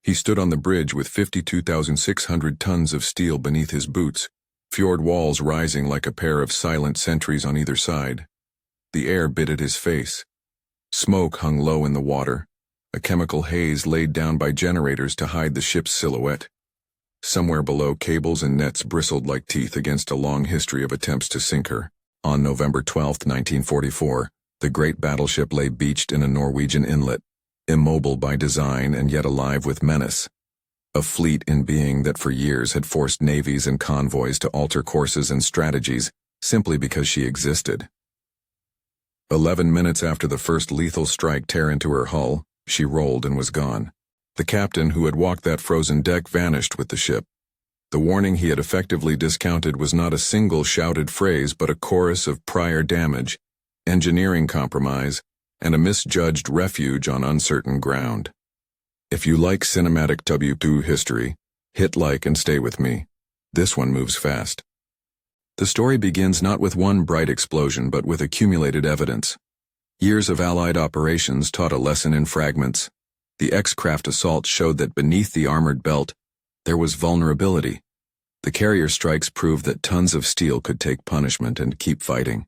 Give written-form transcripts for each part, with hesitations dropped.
He stood on the bridge with 52,600 tons of steel beneath his boots, fjord walls rising like a pair of silent sentries on either side. The air bit at his face. Smoke hung low in the water, a chemical haze laid down by generators to hide the ship's silhouette. Somewhere below, cables and nets bristled like teeth against a long history of attempts to sink her. On November 12, 1944, the great battleship lay beached in a Norwegian inlet, immobile by design and yet alive with menace. A fleet in being that for years had forced navies and convoys to alter courses and strategies simply because she existed. 11 minutes after the first lethal strike tear into her hull, she rolled and was gone. The captain who had walked that frozen deck vanished with the ship. The warning he had effectively discounted was not a single shouted phrase but a chorus of prior damage, engineering compromise, and a misjudged refuge on uncertain ground. If you like cinematic WWII history, hit like and stay with me. This one moves fast. The story begins not with one bright explosion but with accumulated evidence. Years of Allied operations taught a lesson in fragments. The X-craft assault showed that beneath the armored belt, there was vulnerability. The carrier strikes proved that tons of steel could take punishment and keep fighting.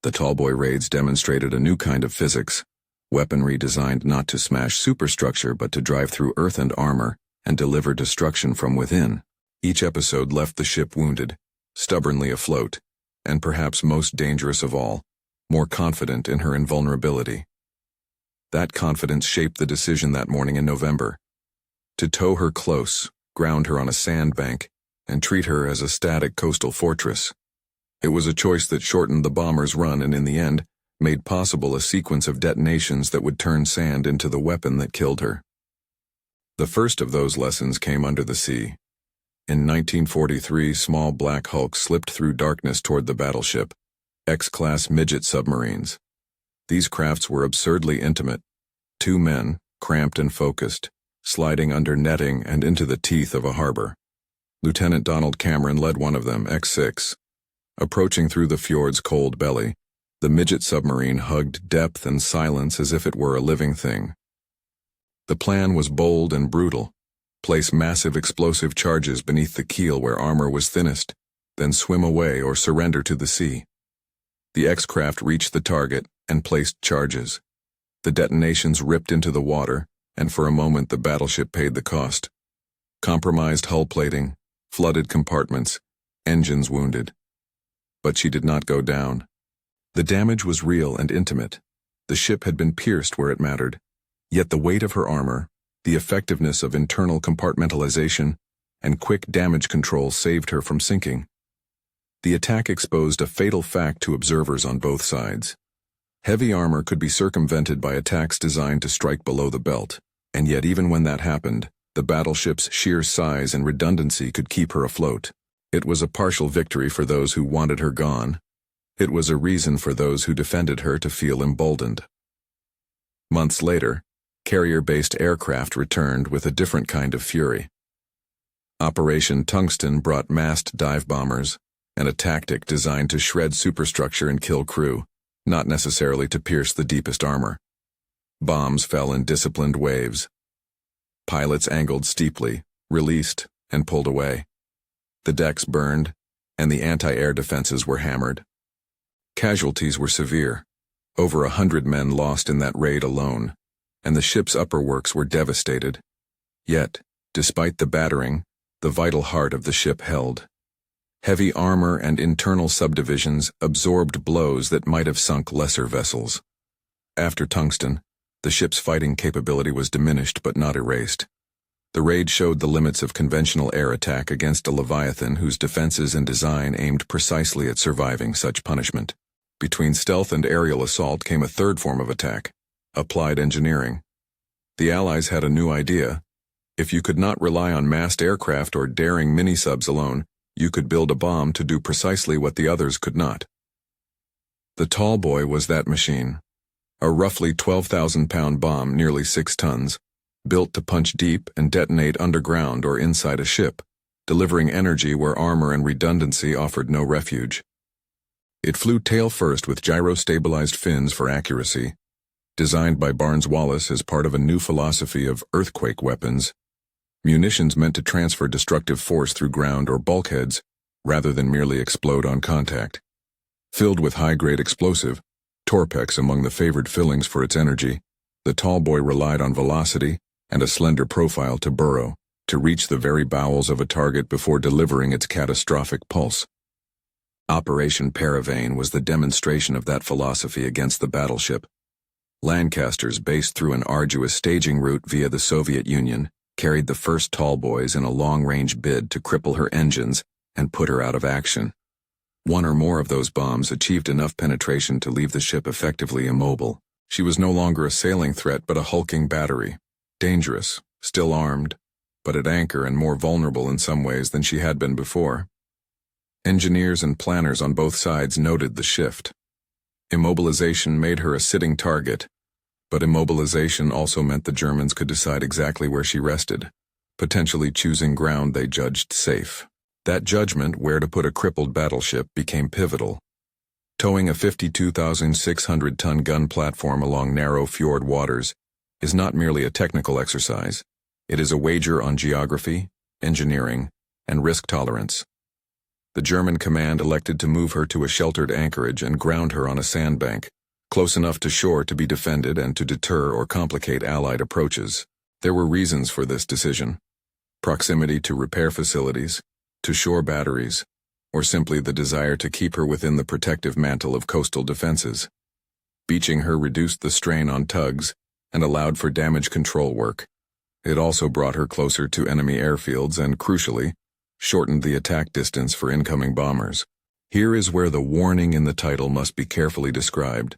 The Tallboy raids demonstrated a new kind of physics, weaponry designed not to smash superstructure but to drive through earth and armor and deliver destruction from within. Each episode left the ship wounded, stubbornly afloat, and perhaps most dangerous of all, more confident in her invulnerability. That confidence shaped the decision that morning in November. To tow her close, ground her on a sandbank, and treat her as a static coastal fortress. It was a choice that shortened the bomber's run and in the end, made possible a sequence of detonations that would turn sand into the weapon that killed her. The first of those lessons came under the sea. In 1943, small black hulks slipped through darkness toward the battleship, X-class midget submarines. These crafts were absurdly intimate. 2 men, cramped and focused, sliding under netting and into the teeth of a harbor. Lieutenant Donald Cameron led one of them, X-6. Approaching through the fjord's cold belly, the midget submarine hugged depth and silence as if it were a living thing. The plan was bold and brutal. Place massive explosive charges beneath the keel where armor was thinnest, then swim away or surrender to the sea. The X-craft reached the target and placed charges. The detonations ripped into the water, and for a moment the battleship paid the cost. Compromised hull plating, flooded compartments, engines wounded. But she did not go down. The damage was real and intimate. The ship had been pierced where it mattered. Yet the weight of her armor, the effectiveness of internal compartmentalization, and quick damage control saved her from sinking. The attack exposed a fatal fact to observers on both sides. Heavy armor could be circumvented by attacks designed to strike below the belt, and yet even when that happened, the battleship's sheer size and redundancy could keep her afloat. It was a partial victory for those who wanted her gone. It was a reason for those who defended her to feel emboldened. Months later, carrier-based aircraft returned with a different kind of fury. Operation Tungsten brought massed dive bombers, and a tactic designed to shred superstructure and kill crew, not necessarily to pierce the deepest armor. Bombs fell in disciplined waves. Pilots angled steeply, released, and pulled away. The decks burned, and the anti-air defenses were hammered. Casualties were severe. Over 100 men lost in that raid alone, and the ship's upper works were devastated. Yet, despite the battering, the vital heart of the ship held. Heavy armor and internal subdivisions absorbed blows that might have sunk lesser vessels. After Tungsten, the ship's fighting capability was diminished but not erased. The raid showed the limits of conventional air attack against a Leviathan whose defenses and design aimed precisely at surviving such punishment. Between stealth and aerial assault came a third form of attack, applied engineering. The Allies had a new idea. If you could not rely on massed aircraft or daring mini-subs alone, you could build a bomb to do precisely what the others could not. The Tallboy was that machine. A roughly 12,000-pound bomb, nearly 6 tons, built to punch deep and detonate underground or inside a ship, delivering energy where armor and redundancy offered no refuge. It flew tail first with gyro-stabilized fins for accuracy. Designed by Barnes Wallis as part of a new philosophy of earthquake weapons, munitions meant to transfer destructive force through ground or bulkheads, rather than merely explode on contact. Filled with high-grade explosive, Torpex among the favored fillings for its energy, the tall boy relied on velocity and a slender profile to burrow, to reach the very bowels of a target before delivering its catastrophic pulse. Operation Paravane was the demonstration of that philosophy against the Battleship. Lancasters, based through an arduous staging route via the Soviet Union, carried the first tall boys in a long-range bid to cripple her engines and put her out of action. One or more of those bombs achieved enough penetration to leave the ship effectively immobile. She was no longer a sailing threat but a hulking battery. Dangerous, still armed, but at anchor and more vulnerable in some ways than she had been before. Engineers and planners on both sides noted the shift. Immobilization made her a sitting target, but immobilization also meant the Germans could decide exactly where she rested, potentially choosing ground they judged safe. That judgment, where to put a crippled battleship, became pivotal. Towing a 52,600-ton gun platform along narrow fjord waters is not merely a technical exercise. It is a wager on geography, engineering, and risk tolerance. The German command elected to move her to a sheltered anchorage and ground her on a sandbank, close enough to shore to be defended and to deter or complicate Allied approaches. There were reasons for this decision: proximity to repair facilities, to shore batteries, or simply the desire to keep her within the protective mantle of coastal defenses. Beaching her reduced the strain on tugs and allowed for damage control work. It also brought her closer to enemy airfields and, crucially, shortened the attack distance for incoming bombers. Here is where the warning in the title must be carefully described.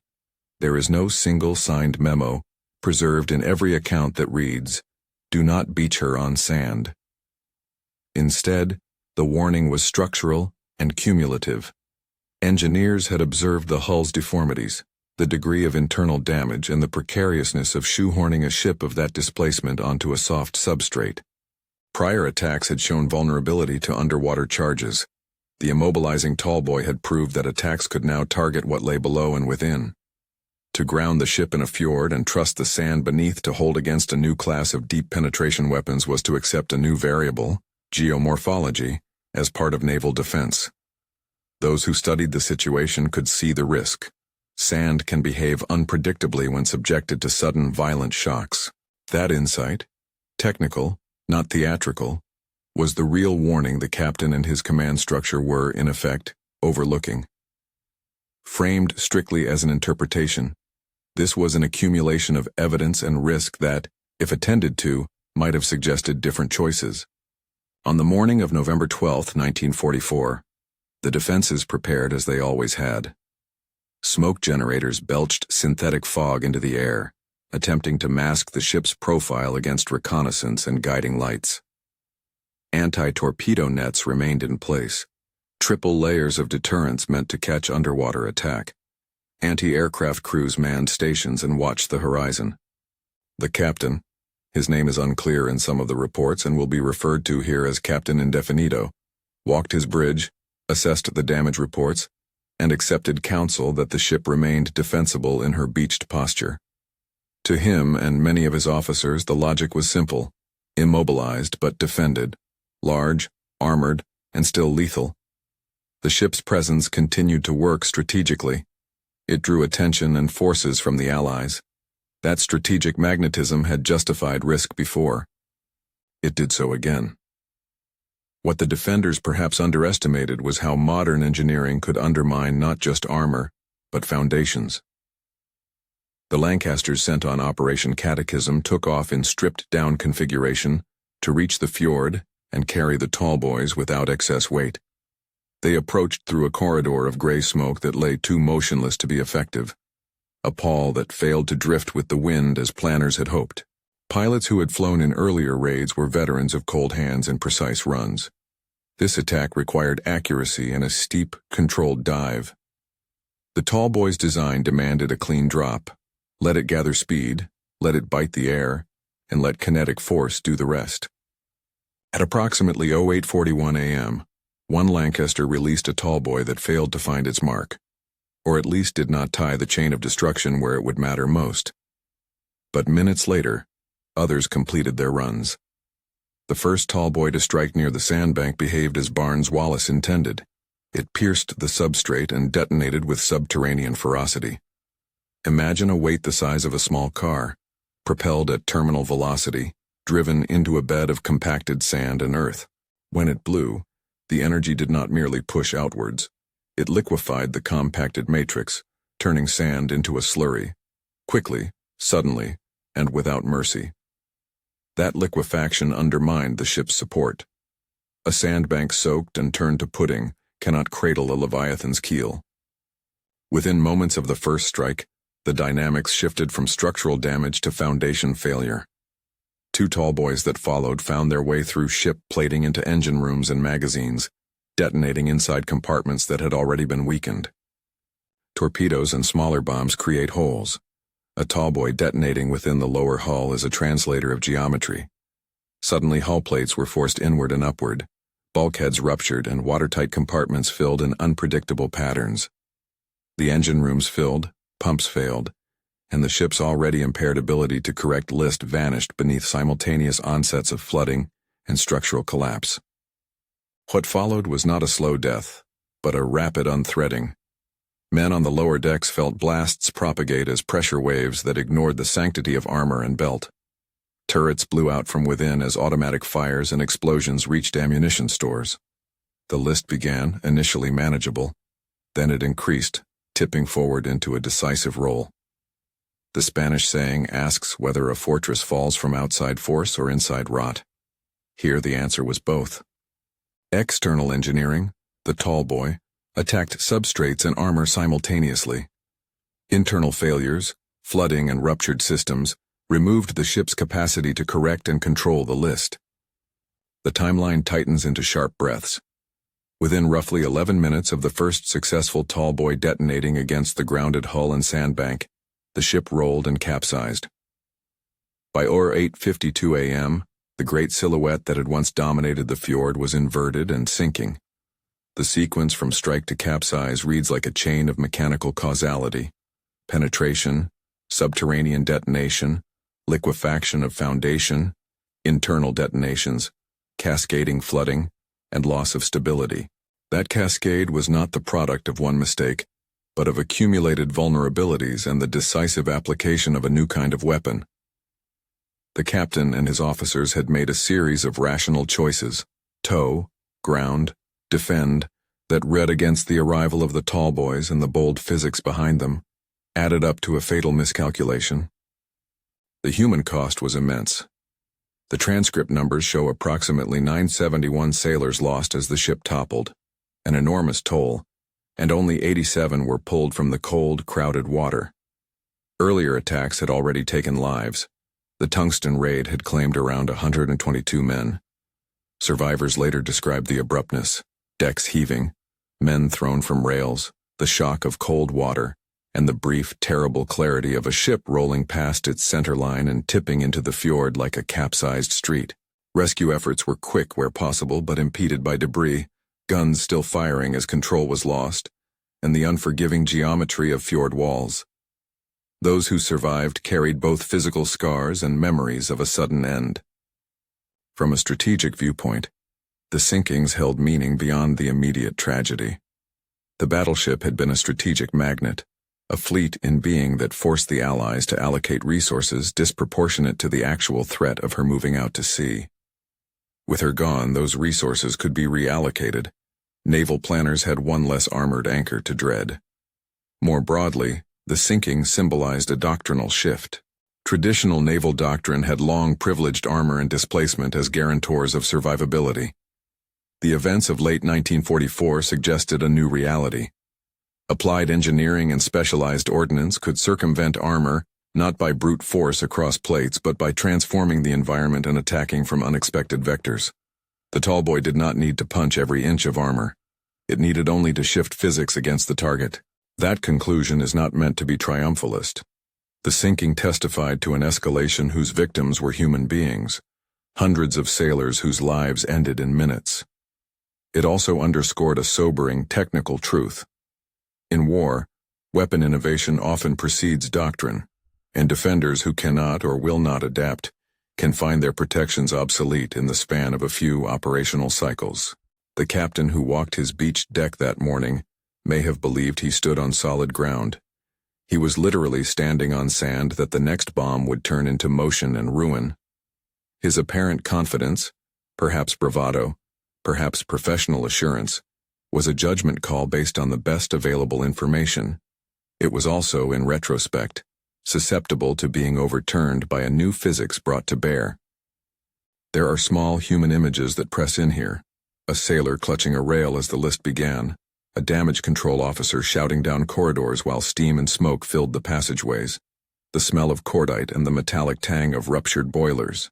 There is no single signed memo preserved in every account that reads, "Do not beach her on sand." Instead, the warning was structural and cumulative. Engineers had observed the hull's deformities, the degree of internal damage, and the precariousness of shoehorning a ship of that displacement onto a soft substrate. Prior attacks had shown vulnerability to underwater charges. The immobilizing tall boy had proved that attacks could now target what lay below and within. To ground the ship in a fjord and trust the sand beneath to hold against a new class of deep penetration weapons was to accept a new variable, geomorphology, as part of naval defense. Those who studied the situation could see the risk. Sand can behave unpredictably when subjected to sudden violent shocks. That insight, technical, not theatrical, was the real warning the captain and his command structure were, in effect, overlooking. Framed strictly as an interpretation, this was an accumulation of evidence and risk that, if attended to, might have suggested different choices. On the morning of November 12, 1944, the defenses prepared as they always had. Smoke generators belched synthetic fog into the air, attempting to mask the ship's profile against reconnaissance and guiding lights. Anti-torpedo nets remained in place, triple layers of deterrence meant to catch underwater attack. Anti-aircraft crews manned stations and watched the horizon. The captain, his name is unclear in some of the reports and will be referred to here as Captain Indefinido, walked his bridge, assessed the damage reports, and accepted counsel that the ship remained defensible in her beached posture. To him and many of his officers, the logic was simple: immobilized but defended, large, armored, and still lethal. The ship's presence continued to work strategically. It drew attention and forces from the Allies. That strategic magnetism had justified risk before. It did so again. What the defenders perhaps underestimated was how modern engineering could undermine not just armor, but foundations. The Lancasters sent on Operation Catechism took off in stripped-down configuration to reach the fjord and carry the tall boys without excess weight. They approached through a corridor of gray smoke that lay too motionless to be effective, a pall that failed to drift with the wind as planners had hoped. Pilots who had flown in earlier raids were veterans of cold hands and precise runs. This attack required accuracy and a steep, controlled dive. The tall boy's design demanded a clean drop. Let it gather speed, let it bite the air, and let kinetic force do the rest. At approximately 08:41 a.m., one Lancaster released a tall boy that failed to find its mark, or at least did not tie the chain of destruction where it would matter most. But minutes later, others completed their runs. The first tall boy to strike near the sandbank behaved as Barnes Wallace intended. It pierced the substrate and detonated with subterranean ferocity. Imagine a weight the size of a small car, propelled at terminal velocity, driven into a bed of compacted sand and earth. When it blew, the energy did not merely push outwards. It liquefied the compacted matrix, turning sand into a slurry, quickly, suddenly, and without mercy. That liquefaction undermined the ship's support. A sandbank soaked and turned to pudding cannot cradle a leviathan's keel. Within moments of the first strike, the dynamics shifted from structural damage to foundation failure. Two tall boys that followed found their way through ship plating into engine rooms and magazines, detonating inside compartments that had already been weakened. Torpedoes and smaller bombs create holes. A tall boy detonating within the lower hull is a translator of geometry. Suddenly hull plates were forced inward and upward, bulkheads ruptured and watertight compartments filled in unpredictable patterns. The engine rooms filled, pumps failed, and the ship's already impaired ability to correct list vanished beneath simultaneous onsets of flooding and structural collapse. What followed was not a slow death, but a rapid unthreading. Men on the lower decks felt blasts propagate as pressure waves that ignored the sanctity of armor and belt. Turrets blew out from within as automatic fires and explosions reached ammunition stores. The list began, initially manageable. Then it increased, tipping forward into a decisive roll. The Spanish saying asks whether a fortress falls from outside force or inside rot. Here the answer was both. External engineering, the tall boy, attacked substrates and armor simultaneously. Internal failures, flooding and ruptured systems, removed the ship's capacity to correct and control the list. The timeline tightens into sharp breaths. Within roughly 11 minutes of the first successful tall boy detonating against the grounded hull and sandbank, the ship rolled and capsized. By 8:52 a.m., the great silhouette that had once dominated the fjord was inverted and sinking. The sequence from strike to capsize reads like a chain of mechanical causality: penetration, subterranean detonation, liquefaction of foundation, internal detonations, cascading flooding, and loss of stability. That cascade was not the product of one mistake, but of accumulated vulnerabilities and the decisive application of a new kind of weapon. The captain and his officers had made a series of rational choices: tow, ground, defend, that read against the arrival of the tall boys and the bold physics behind them, added up to a fatal miscalculation. The human cost was immense. The transcript numbers show approximately 971 sailors lost as the ship toppled, an enormous toll, and only 87 were pulled from the cold, crowded water. Earlier attacks had already taken lives. The tungsten raid had claimed around 122 men. Survivors later described the abruptness: decks heaving, men thrown from rails, the shock of cold water, and the brief, terrible clarity of a ship rolling past its center line and tipping into the fjord like a capsized street. Rescue efforts were quick where possible but impeded by debris, guns still firing as control was lost, and the unforgiving geometry of fjord walls. Those who survived carried both physical scars and memories of a sudden end. From a strategic viewpoint, the sinkings held meaning beyond the immediate tragedy. The battleship had been a strategic magnet, a fleet in being that forced the Allies to allocate resources disproportionate to the actual threat of her moving out to sea. With her gone, those resources could be reallocated. Naval planners had one less armored anchor to dread. More broadly, the sinking symbolized a doctrinal shift. Traditional naval doctrine had long privileged armor and displacement as guarantors of survivability. The events of late 1944 suggested a new reality. Applied engineering and specialized ordnance could circumvent armor, not by brute force across plates but by transforming the environment and attacking from unexpected vectors. The tall boy did not need to punch every inch of armor. It needed only to shift physics against the target. That conclusion is not meant to be triumphalist. The sinking testified to an escalation whose victims were human beings, hundreds of sailors whose lives ended in minutes. It also underscored a sobering technical truth. In war, weapon innovation often precedes doctrine, and defenders who cannot or will not adapt can find their protections obsolete in the span of a few operational cycles. The captain who walked his beached deck that morning may have believed he stood on solid ground. He was literally standing on sand that the next bomb would turn into motion and ruin. His apparent confidence, perhaps bravado, perhaps professional assurance, was a judgment call based on the best available information. It was also, in retrospect, susceptible to being overturned by a new physics brought to bear. There are small human images that press in here. A sailor clutching a rail as the list began, a damage control officer shouting down corridors while steam and smoke filled the passageways, the smell of cordite and the metallic tang of ruptured boilers.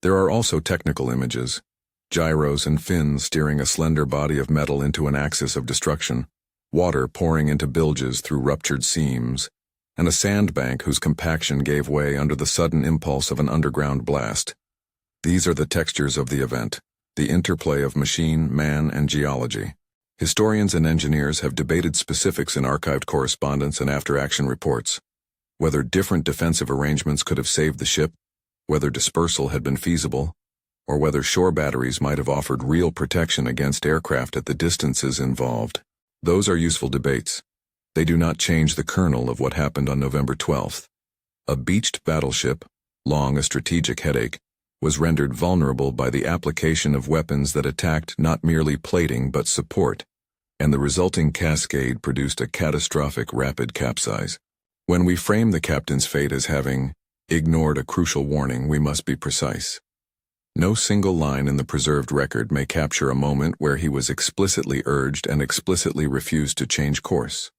There are also technical images, gyros and fins steering a slender body of metal into an axis of destruction, water pouring into bilges through ruptured seams, and a sandbank whose compaction gave way under the sudden impulse of an underground blast. These are the textures of the event, the interplay of machine, man, and geology. Historians and engineers have debated specifics in archived correspondence and after-action reports. Whether different defensive arrangements could have saved the ship, whether dispersal had been feasible, or whether shore batteries might have offered real protection against aircraft at the distances involved. Those are useful debates. They do not change the kernel of what happened on November 12th. A beached battleship, long a strategic headache, was rendered vulnerable by the application of weapons that attacked not merely plating but support, and the resulting cascade produced a catastrophic rapid capsize. When we frame the captain's fate as having ignored a crucial warning, we must be precise. No single line in the preserved record may capture a moment where he was explicitly urged and explicitly refused to change course.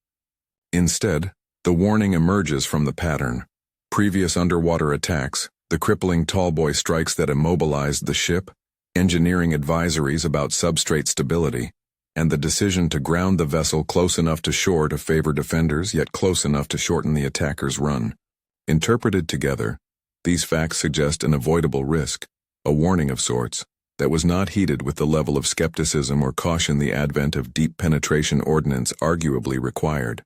Instead, the warning emerges from the pattern. Previous underwater attacks, the crippling tallboy strikes that immobilized the ship, engineering advisories about substrate stability, and the decision to ground the vessel close enough to shore to favor defenders yet close enough to shorten the attacker's run. Interpreted together, these facts suggest an avoidable risk, a warning of sorts, that was not heeded with the level of skepticism or caution the advent of deep penetration ordnance arguably required.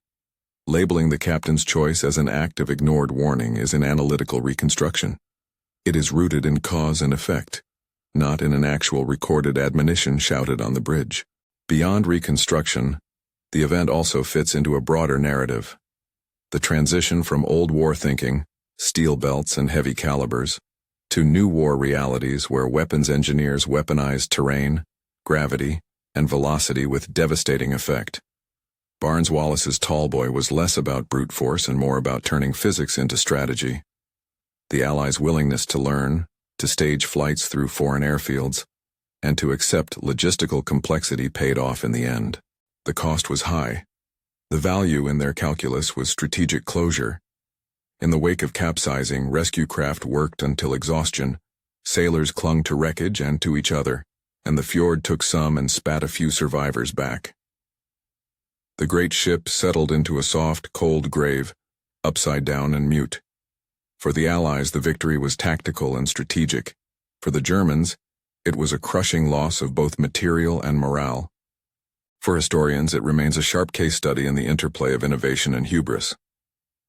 Labeling the captain's choice as an act of ignored warning is an analytical reconstruction. It is rooted in cause and effect, not in an actual recorded admonition shouted on the bridge. Beyond reconstruction, the event also fits into a broader narrative. The transition from old war thinking, steel belts and heavy calibers, to new war realities where weapons engineers weaponized terrain, gravity, and velocity with devastating effect. Barnes-Wallace's Tallboy was less about brute force and more about turning physics into strategy. The Allies' willingness to learn, to stage flights through foreign airfields, and to accept logistical complexity paid off in the end. The cost was high. The value in their calculus was strategic closure. In the wake of capsizing, rescue craft worked until exhaustion. Sailors clung to wreckage and to each other, and the fjord took some and spat a few survivors back. The great ship settled into a soft, cold grave, upside down and mute. For the Allies, the victory was tactical and strategic. For the Germans, it was a crushing loss of both material and morale. For historians, it remains a sharp case study in the interplay of innovation and hubris.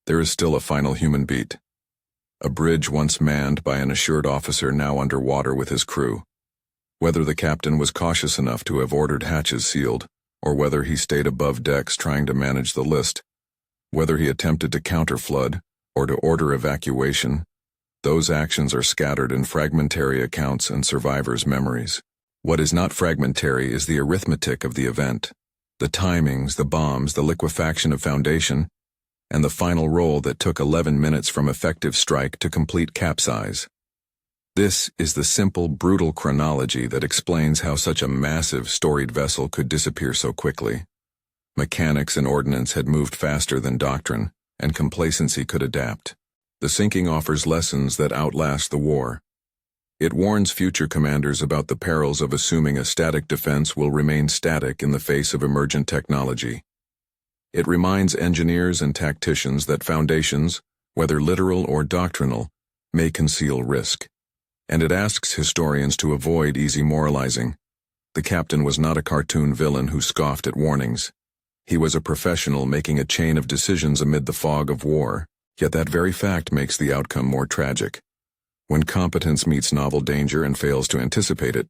There is still a final human beat. A bridge once manned by an assured officer now underwater with his crew. Whether the captain was cautious enough to have ordered hatches sealed, or whether he stayed above decks trying to manage the list, whether he attempted to counterflood or to order evacuation, those actions are scattered in fragmentary accounts and survivors' memories. What is not fragmentary is the arithmetic of the event, the timings, the bombs, the liquefaction of foundation, and the final roll that took 11 minutes from effective strike to complete capsize. This is the simple, brutal chronology that explains how such a massive, storied vessel could disappear so quickly. Mechanics and ordnance had moved faster than doctrine, and complacency could adapt. The sinking offers lessons that outlast the war. It warns future commanders about the perils of assuming a static defense will remain static in the face of emergent technology. It reminds engineers and tacticians that foundations, whether literal or doctrinal, may conceal risk. And it asks historians to avoid easy moralizing. The captain was not a cartoon villain who scoffed at warnings. He was a professional making a chain of decisions amid the fog of war, yet that very fact makes the outcome more tragic. When competence meets novel danger and fails to anticipate it,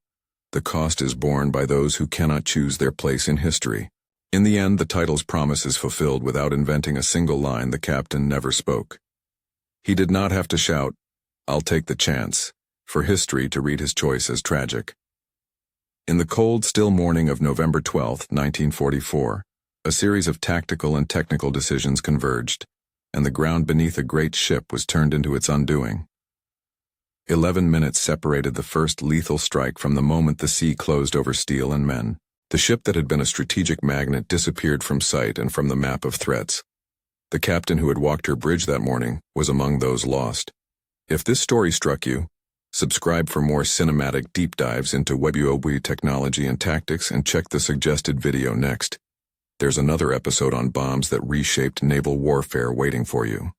the cost is borne by those who cannot choose their place in history. In the end, the title's promise is fulfilled without inventing a single line the captain never spoke. He did not have to shout, "I'll take the chance," for history to read his choice as tragic. In the cold, still morning of November 12, 1944, a series of tactical and technical decisions converged, and the ground beneath a great ship was turned into its undoing. 11 minutes separated the first lethal strike from the moment the sea closed over steel and men. The ship that had been a strategic magnet disappeared from sight and from the map of threats. The captain who had walked her bridge that morning was among those lost. If this story struck you, subscribe for more cinematic deep dives into WWII technology and tactics, and check the suggested video next. There's another episode on bombs that reshaped naval warfare waiting for you.